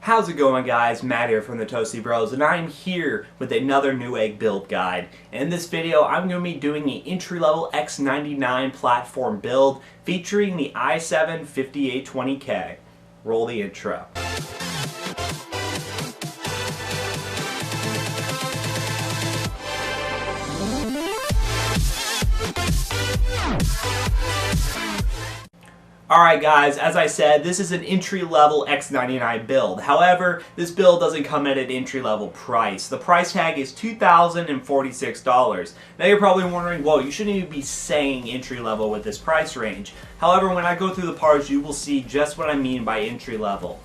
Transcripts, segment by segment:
How's it going, guys? Matt here from the Toasty Bros, and I'm here with another Newegg build guide. In this video, I'm going to be doing the entry-level X99 platform build featuring the i7-5820K. Roll the intro. Alright guys, as I said, this is an entry-level X99 build. However, this build doesn't come at an entry-level price. The price tag is $2,046. Now you're probably wondering, whoa, you shouldn't even be saying entry-level with this price range. However, when I go through the parts, you will see just what I mean by entry-level.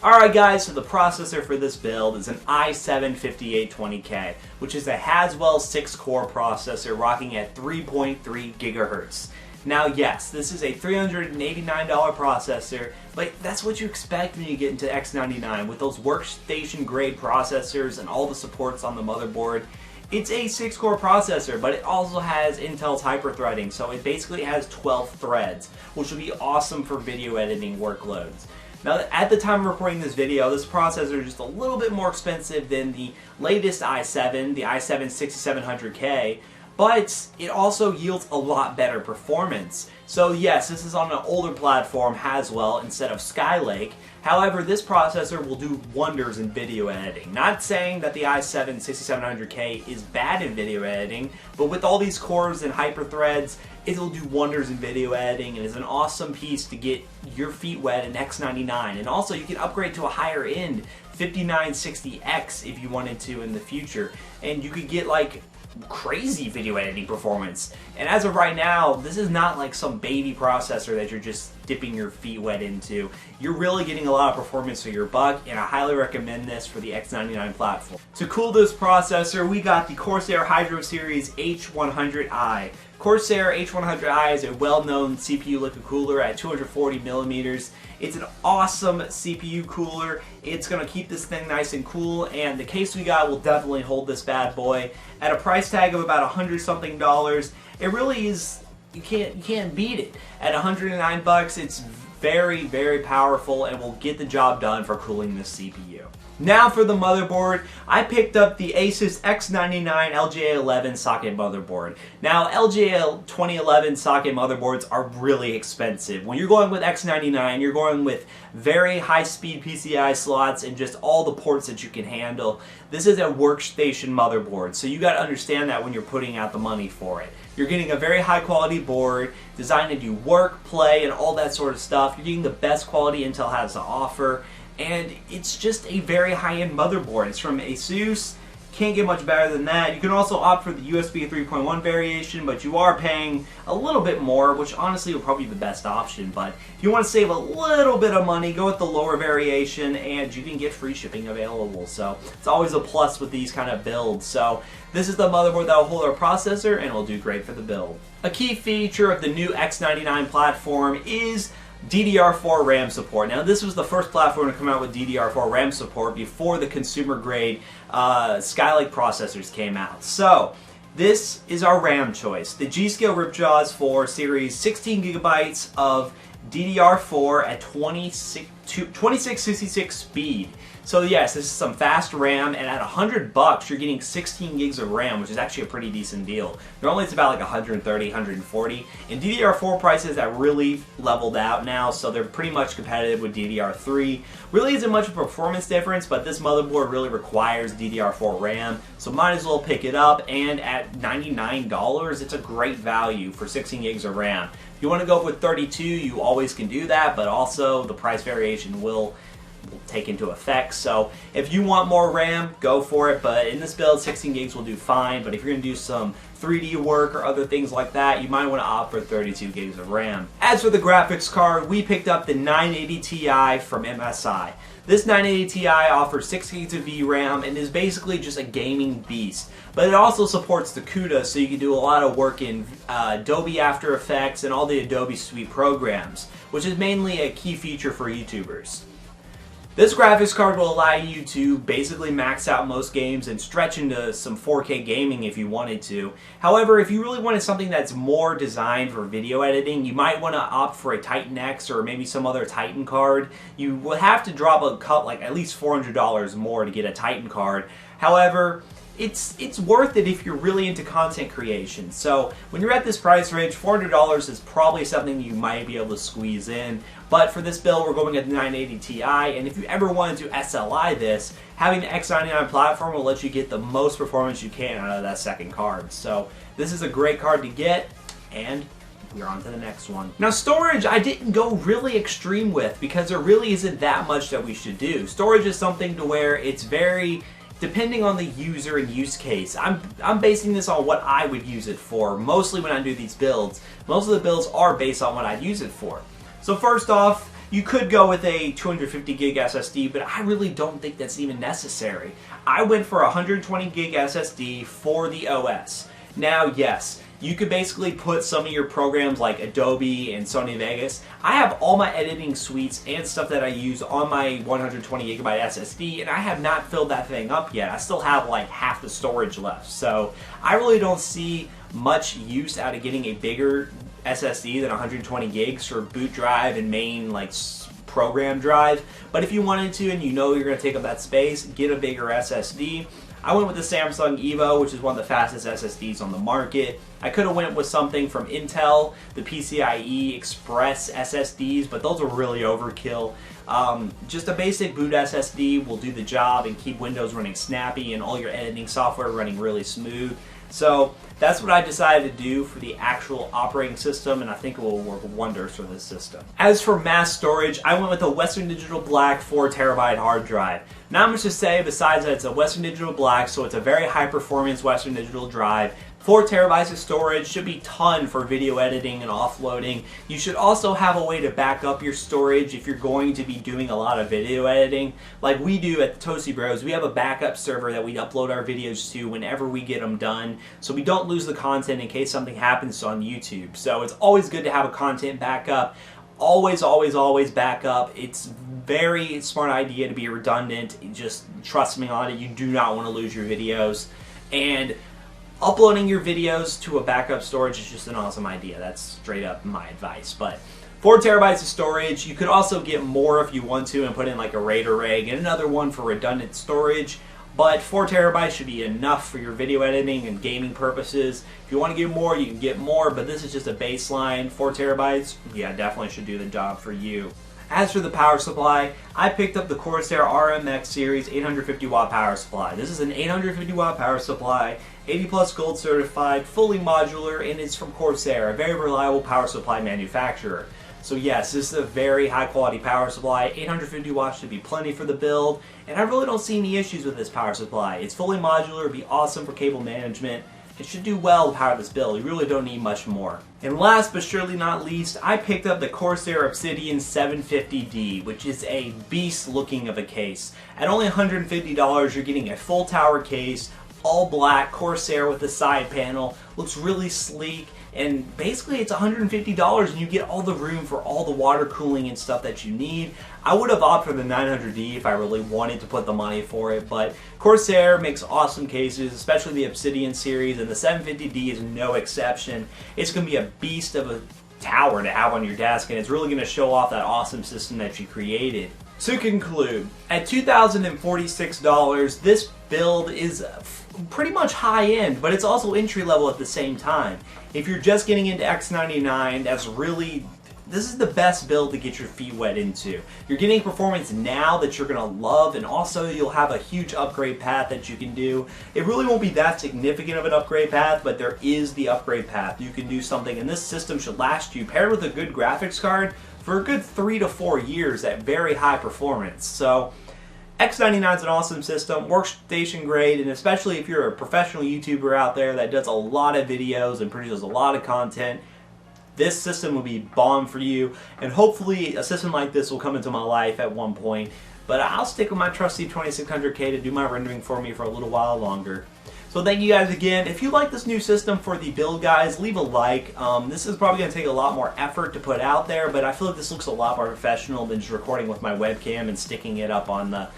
Alright guys, so the processor for this build is an i7-5820K, which is a Haswell 6-core processor rocking at 3.3 GHz. Now yes, this is a $389 processor, but that's what you expect when you get into X99 with those workstation grade processors and all the supports on the motherboard. It's a 6-core processor, but it also has Intel's hyper-threading, so it basically has 12 threads, which will be awesome for video editing workloads. Now, at the time of recording this video, this processor is just a little bit more expensive than the latest i7, the i7-6700K, but it also yields a lot better performance. So yes, this is on an older platform, Haswell, instead of Skylake. However, this processor will do wonders in video editing. Not saying that the i7-6700K is bad in video editing, but with all these cores and hyperthreads, it will do wonders in video editing and is an awesome piece to get your feet wet in X99. And also, you can upgrade to a higher end 5960X if you wanted to in the future, and you could get like crazy video editing performance. And as of right now, this is not like some baby processor that you're just dipping your feet wet into. You're really getting a lot of performance for your buck, and I highly recommend this for the X99 platform. To cool this processor, we got the Corsair Hydro Series H100i. Corsair H100i is a well-known CPU liquid cooler at 240 millimeters. It's an awesome CPU cooler. It's going to keep this thing nice and cool, and the case we got will definitely hold this bad boy. At a price tag of about $100-something, it really is, you can't beat it. At $109, it's very, very powerful and will get the job done for cooling this CPU. Now for the motherboard, I picked up the Asus X99 LGA11 socket motherboard. Now LGA 2011 socket motherboards are really expensive. When you're going with X99, you're going with very high-speed PCI slots and just all the ports that you can handle. This is a workstation motherboard, so you got to understand that when you're putting out the money for it. You're getting a very high-quality board designed to do work, play, and all that sort of stuff. You're getting the best quality Intel has to offer. And it's just a very high-end motherboard. It's from Asus. Can't get much better than that. You can also opt for the USB 3.1 variation, but you are paying a little bit more, which honestly will probably be the best option. But if you want to save a little bit of money, go with the lower variation, and you can get free shipping available. So it's always a plus with these kind of builds. So this is the motherboard that will hold our processor, and will do great for the build. A key feature of the new X99 platform is DDR4 RAM support. Now this was the first platform to come out with DDR4 RAM support before the consumer grade Skylake processors came out. So this is our RAM choice. The G-Skill Ripjaws for series 16 gigabytes of DDR4 at 2666 speed. So yes, this is some fast RAM, and at $100 you're getting 16 gigs of RAM, which is actually a pretty decent deal. Normally it's about like 130, 140. And DDR4 prices have really leveled out now, so they're pretty much competitive with DDR3. Really isn't much of a performance difference, but this motherboard really requires DDR4 RAM, so might as well pick it up. And at $99, it's a great value for 16 gigs of RAM. If you want to go with 32, you always can do that, but also the price variation will take into effect. So if you want more RAM, go for it, but in this build 16 gigs will do fine. But if you're going to do some 3D work or other things like that, you might want to opt for 32 gigs of RAM. As for the graphics card, we picked up the 980 Ti from MSI. This 980 Ti offers 6 gigs of VRAM and is basically just a gaming beast. But it also supports the CUDA, so you can do a lot of work in Adobe After Effects and all the Adobe Suite programs, which is mainly a key feature for YouTubers. This graphics card will allow you to basically max out most games and stretch into some 4K gaming if you wanted to. However, if you really wanted something that's more designed for video editing, you might want to opt for a Titan X or maybe some other Titan card. You would have to drop a cut like at least $400 more to get a Titan card. However, it's worth it if you're really into content creation. So when you're at this price range, $400 is probably something you might be able to squeeze in. But for this build, we're going at the 980 Ti, and if you ever wanted to SLI this, having the X99 platform will let you get the most performance you can out of that second card. So this is a great card to get, and we're on to the next one. Now storage, I didn't go really extreme with because there really isn't that much that we should do. Storage is something to where it's very depending on the user and use case. I'm basing this on what I would use it for. Mostly when I do these builds, most of the builds are based on what I'd use it for. So first off, you could go with a 250 gig SSD, but I really don't think that's even necessary. I went for a 120 gig SSD for the OS. Now, yes, you could basically put some of your programs like Adobe and Sony Vegas. I have all my editing suites and stuff that I use on my 120 gigabyte SSD, and I have not filled that thing up yet. I still have like half the storage left. So I really don't see much use out of getting a bigger SSD than 120 gigs for boot drive and main like program drive. But if you wanted to and you know you're going to take up that space, get a bigger SSD. I went with the Samsung Evo, which is one of the fastest SSDs on the market. I could have went with something from Intel, the PCIe Express SSDs, but those were really overkill. Just a basic boot SSD will do the job and keep Windows running snappy and all your editing software running really smooth. So that's what I decided to do for the actual operating system, and I think it will work wonders for this system. As for mass storage, I went with a Western Digital Black 4TB hard drive. Not much to say besides that it's a Western Digital Black, so it's a very high performance Western Digital drive. 4 terabytes of storage should be ton for video editing and offloading. You should also have a way to back up your storage if you're going to be doing a lot of video editing. Like we do at the Toasty Bros, we have a backup server that we upload our videos to whenever we get them done, so we don't lose the content in case something happens on YouTube. So it's always good to have a content backup. Always, always, always back up. It's very smart idea to be redundant. Just trust me on it. You do not want to lose your videos. And uploading your videos to a backup storage is just an awesome idea. That's straight up my advice. But 4 terabytes of storage. You could also get more if you want to and put in like a RAID array. Get another one for redundant storage. But 4 terabytes should be enough for your video editing and gaming purposes. If you want to get more, you can get more, but this is just a baseline. 4 terabytes, yeah, definitely should do the job for you. As for the power supply, I picked up the Corsair RMX series 850 watt power supply. This is an 850 watt power supply, 80 plus gold certified, fully modular, and it's from Corsair, a very reliable power supply manufacturer. So yes, this is a very high quality power supply. 850 watts should be plenty for the build, and I really don't see any issues with this power supply. It's fully modular, it'd be awesome for cable management. It should do well to power this build. You really don't need much more. And last but surely not least, I picked up the Corsair Obsidian 750D, which is a beast looking of a case. At only $150, you're getting a full tower case, all black, Corsair with a side panel, looks really sleek, and basically it's $150 and you get all the room for all the water cooling and stuff that you need. I would have opted for the 900D if I really wanted to put the money for it, but Corsair makes awesome cases, especially the Obsidian series, and the 750D is no exception. It's going to be a beast of a tower to have on your desk, and it's really going to show off that awesome system that you created. To conclude, at $2,046, this build is pretty much high-end, but it's also entry-level at the same time. If you're just getting into X99, this is the best build to get your feet wet into. You're getting performance now that you're going to love, and also you'll have a huge upgrade path that you can do. It really won't be that significant of an upgrade path, but there is the upgrade path. You can do something, and this system should last you, paired with a good graphics card, for a good 3 to 4 years at very high performance. So X99 is an awesome system, workstation grade, and especially if you're a professional YouTuber out there that does a lot of videos and produces a lot of content, this system will be bomb for you, and hopefully a system like this will come into my life at one point. But I'll stick with my trusty 2600K to do my rendering for me for a little while longer. So thank you guys again. If you like this new system for the build, guys, leave a like. This is probably going to take a lot more effort to put out there, but I feel like this looks a lot more professional than just recording with my webcam and sticking it up on the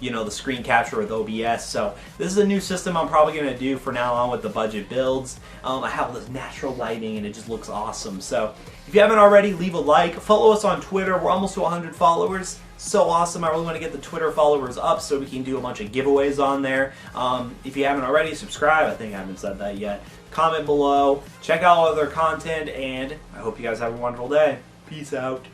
the screen capture with OBS. So this is a new system I'm probably going to do for now on with the budget builds. I have this natural lighting and it just looks awesome. So if you haven't already, leave a like. Follow us on Twitter. We're almost to 100 followers. So awesome. I really want to get the Twitter followers up so we can do a bunch of giveaways on there. If you haven't already, subscribe. I think I haven't said that yet. Comment below. Check out all other content, and I hope you guys have a wonderful day. Peace out.